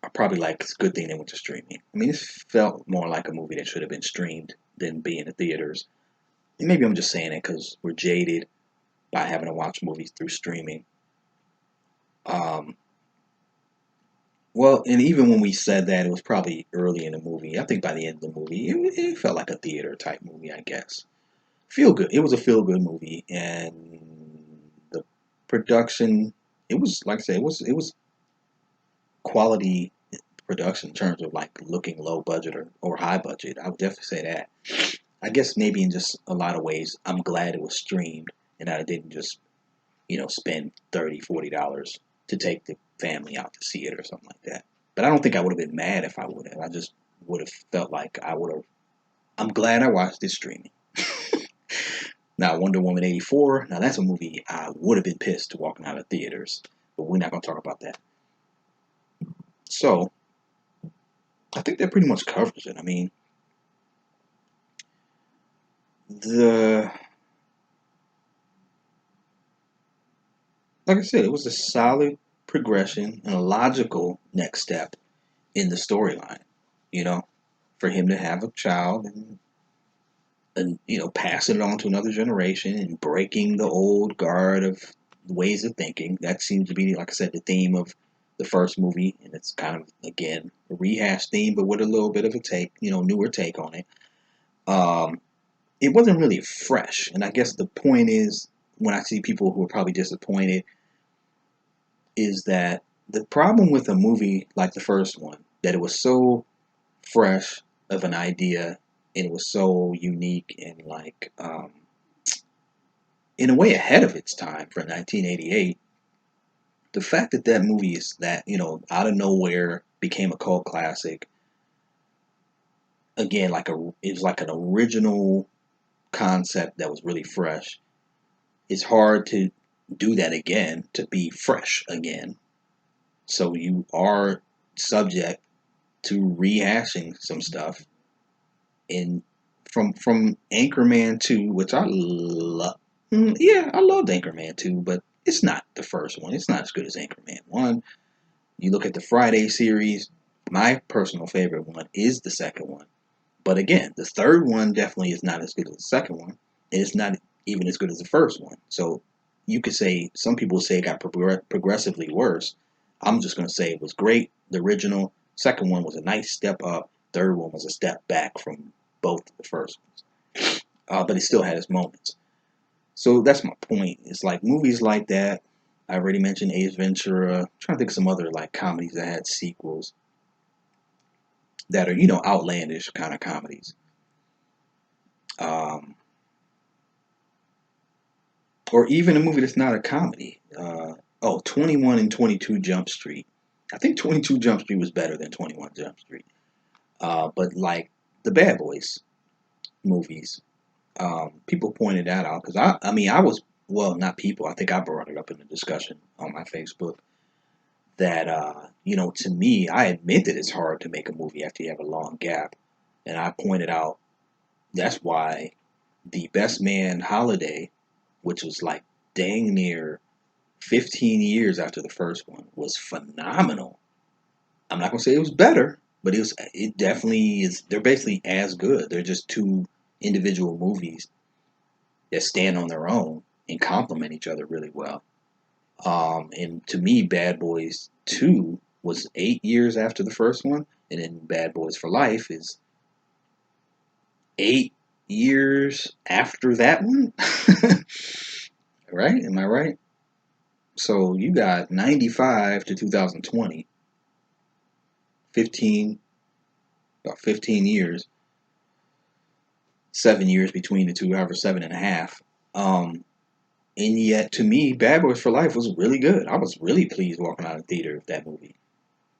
are probably like it's a good thing they went to streaming. I mean, this felt more like a movie that should have been streamed than be in the theaters. And maybe I'm just saying it because we're jaded by having to watch movies through streaming. Um, well, and even when we said that, it was probably early in the movie. I think by the end of the movie, it felt like a theater type movie, I guess. Feel good. It was a feel good movie, and the production. It was like I said, it was quality production in terms of like looking low budget or high budget. I would definitely say that. I guess maybe in just a lot of ways, I'm glad it was streamed and that I didn't just spend $30, $40 to take the family out to see it or something like that. But I don't think I would have been mad if I would have. I just would have felt like I would have. I'm glad I watched this streaming. Now, Wonder Woman 84, now that's a movie I would have been pissed to walking out of theaters, but we're not going to talk about that. So, I think that pretty much covers it. I mean, the like I said, it was a solid progression and a logical next step in the storyline. You know, for him to have a child and passing it on to another generation and breaking the old guard of ways of thinking. That seems to be, like I said, the theme of the first movie, and it's kind of again a rehash theme, but with a little bit of a take, newer take on it. Um, it wasn't really fresh, and I guess the point is when I see people who are probably disappointed is that the problem with a movie like the first one that it was so fresh of an idea and it was so unique and like in a way ahead of its time for 1988. The fact that that movie is that out of nowhere became a cult classic again, it was like an original concept that was really fresh. It's hard to do that again, to be fresh again. So you are subject to rehashing some stuff in from Anchorman 2, which I love. Yeah, I loved Anchorman 2, but it's not the first one. It's not as good as Anchorman 1. You look at the Friday series, my personal favorite one is the second one. But again, the third one definitely is not as good as the second one. And it's not even as good as the first one. So you could say, some people say it got progressively worse. I'm just going to say it was great, the original. Second one was a nice step up. Third one was a step back from both the first ones. But it still had its moments. So that's my point. It's like movies like that. I already mentioned Ace Ventura. I'm trying to think of some other like comedies that had sequels that are, outlandish kind of comedies. Um, or even a movie that's not a comedy. 21 and 22 Jump Street. I think 22 Jump Street was better than 21 Jump Street. But like the Bad Boys movies, people pointed that out because I mean, I was, well, not people. I think I brought it up in the discussion on my Facebook that, to me, I admit that it's hard to make a movie after you have a long gap. And I pointed out that's why The Best Man Holiday, which was like dang near 15 years after the first one, was phenomenal. I'm not gonna say it was better, but it definitely is. They're basically as good. They're just two individual movies that stand on their own and complement each other really well. And to me, Bad Boys 2 was 8 years after the first one, and then Bad Boys for Life is 8 years after that one. Right? Am I right? So you got 95 to 2020, 15, about 15 years, 7 years between the two, however, 7.5. And yet, to me, Bad Boys for Life was really good. I was really pleased walking out of the theater with that movie.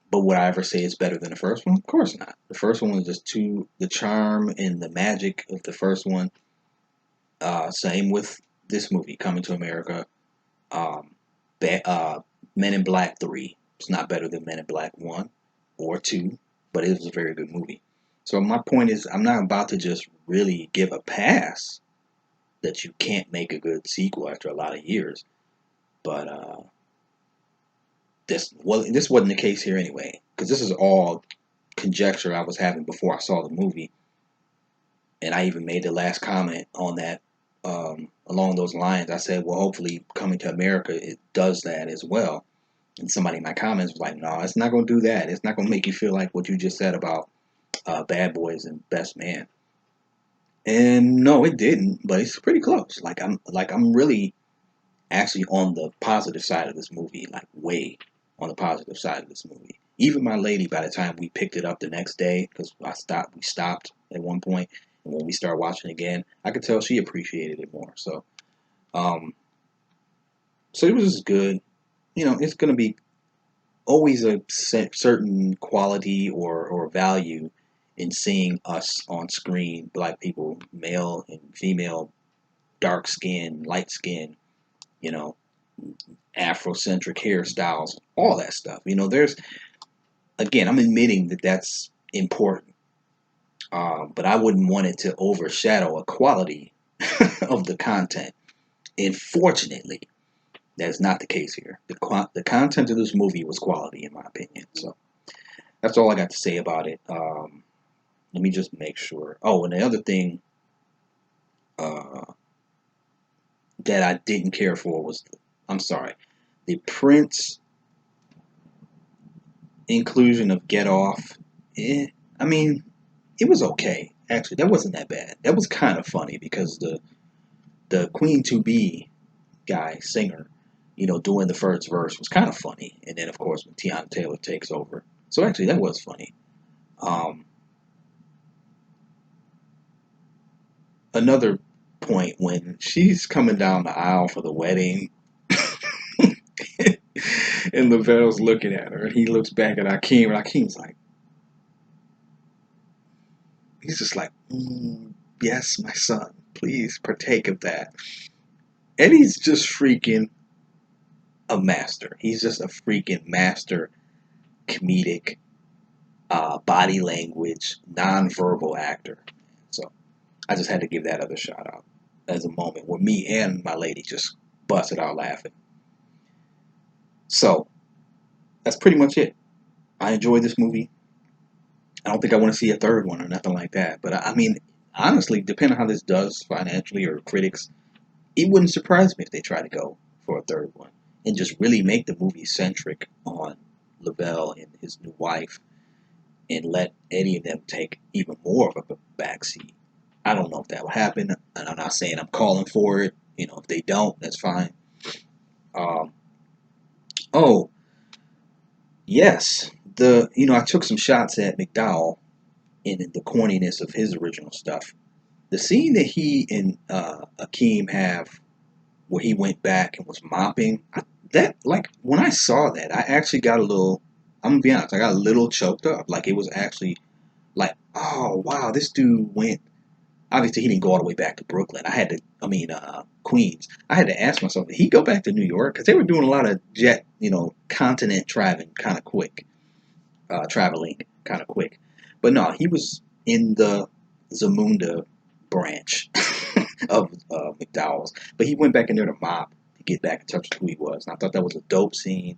But would I ever say it's better than the first one? Of course not. The first one was just the charm and the magic of the first one. Same with this movie, Coming to America. Um, Men in Black 3. It's not better than Men in Black 1 or 2, but it was a very good movie. So my point is, I'm not about to just really give a pass that you can't make a good sequel after a lot of years. But this wasn't the case here anyway, because this is all conjecture I was having before I saw the movie, and I even made the last comment on that along those lines. I said, well, hopefully, Coming to America it does that as well. And somebody in my comments was like, no, it's not going to do that. It's not going to make you feel like what you just said about Bad Boys and Best Man. And no, it didn't, but it's pretty close. I'm really actually on the positive side of this movie, like way on the positive side of this movie. Even my lady, by the time we picked it up the next day, because we stopped at one point, and when we started watching again, I could tell she appreciated it more. Um, so it was just good. It's gonna be always a certain quality or value in seeing us on screen, black people, male and female, dark skin, light skin, you know, Afrocentric hairstyles, all that stuff. There's again, I'm admitting that that's important, but I wouldn't want it to overshadow a quality of the content. And fortunately, that's not the case here. The content of this movie was quality, in my opinion. So that's all I got to say about it. Let me just make sure. Oh, and the other thing uh, that I didn't care for was, I'm sorry, the Prince inclusion of Get Off. I mean, it was okay. Actually, that wasn't that bad. That was kind of funny because the Queen to Be guy, singer, doing the first verse was kind of funny. And then, of course, when Tiana Taylor takes over. So actually, that was funny. Um, Another point when she's coming down the aisle for the wedding and Lavelle's looking at her and he looks back at Akeem and Akeem's like, he's just like, yes, my son, please partake of that. And he's just freaking a master. He's just a freaking master comedic body language, nonverbal actor. So I just had to give that other shout out as a moment where me and my lady just busted out laughing. So that's pretty much it. I enjoyed this movie. I don't think I want to see a third one or nothing like that. But I mean, honestly, depending on how this does financially or critics, it wouldn't surprise me if they try to go for a third one and just really make the movie centric on Lavelle and his new wife and let any of them take even more of a backseat. I don't know if that will happen, and I'm not saying I'm calling for it. If they don't, that's fine. Um, oh, yes, I took some shots at McDowell in the corniness of his original stuff. The scene that he and Akeem have, where he went back and was mopping, that like when I saw that, I actually got a little. I'm gonna be honest, I got a little choked up. Like it was actually like, oh wow, this dude went. Obviously, he didn't go all the way back to Brooklyn. Queens. I had to ask myself, did he go back to New York? Because they were doing a lot of continent traveling kind of quick. But no, he was in the Zamunda branch of McDowell's. But he went back in there to mop to get back in touch with who he was. And I thought that was a dope scene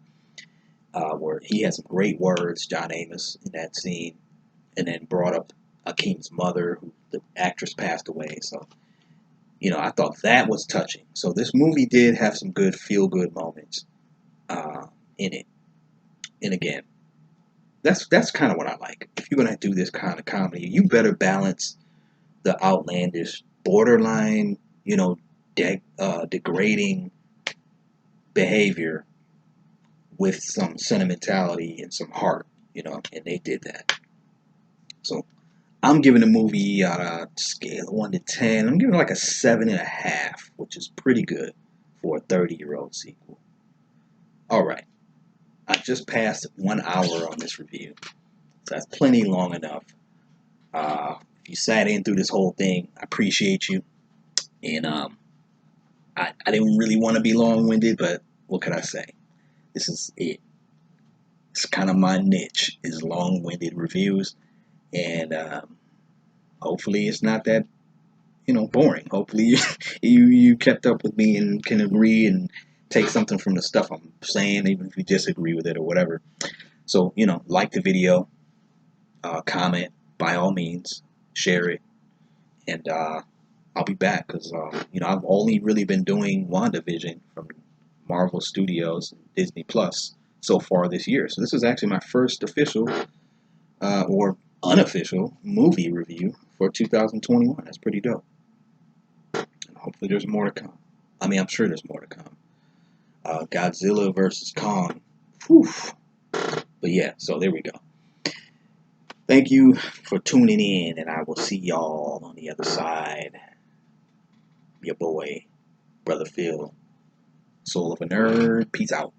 where he had some great words, John Amos, in that scene. And then brought up Akeem's mother, who the actress passed away. So, I thought that was touching. So this movie did have some good feel-good moments in it. And again, that's kind of what I like. If you're gonna do this kind of comedy, you better balance the outlandish, borderline, degrading, behavior with some sentimentality and some heart, you know, and they did that. So I'm giving the movie on a scale of 1 to 10. I'm giving it like a 7.5, which is pretty good for a 30-year-old sequel. All right, I just passed 1 hour on this review, so that's plenty long enough. If you sat in through this whole thing, I appreciate you. And I didn't really want to be long-winded, but what can I say? This is it. It's kind of my niche, is long-winded reviews, and hopefully it's not that, you know, boring. Hopefully you kept up with me and can agree and take something from the stuff I'm saying, even if you disagree with it or whatever. So, you know, like the video, comment by all means, share it, and I'll be back because you know, I've only really been doing WandaVision from Marvel Studios and Disney Plus so far this year. So this is actually my first official or unofficial movie review for 2021. That's pretty dope. And hopefully there's more to come. I mean, I'm sure there's more to come. Godzilla versus Kong. Whew. But yeah, so there we go. Thank you for tuning in, and I will see y'all on the other side. Your boy, Brother Phil, Soul of a Nerd. Peace out.